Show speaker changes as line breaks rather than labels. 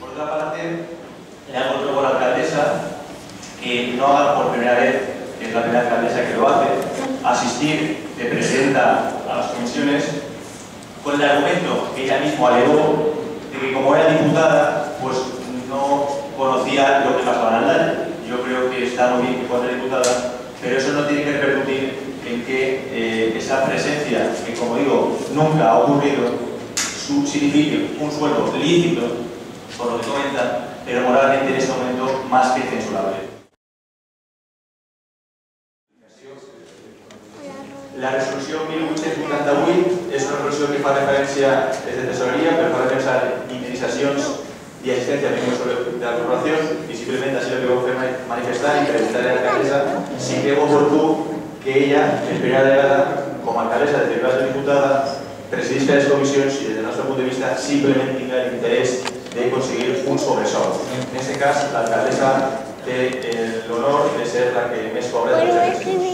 Por otra parte, le hago luego a la alcaldesa que no haga por primera vez, que es la primera alcaldesa que lo hace, asistir de presidenta a las comisiones con el argumento que ella misma alegó de que como era diputada, pues no conocía lo que pasaba en Aldaya. Yo creo que está muy bien que pueda ser diputada, pero eso no tiene que repercutir en que esa presencia, que como digo, nunca ha ocurrido, signifique un sueldo lícito, por lo que comenta, pero moralmente en este momento más que censurable. La resolució 1888 és una resolució que fa referència, és de tesoreria, però fa referència a indemnitzacions i assistència a membres de la corporació i simplement així el que vau fer manifestar i preguntar a l'alcaldessa si creu oportú que ella, en primera vegada, com a alcaldessa de Tribunal de Diputada, presidisca les comissions i des del nostre punt de vista simplement tinga l'interès de conseguir un sobresou. En aquest cas, l'alcaldessa té l'honor de ser la que més cobra de tots aquests.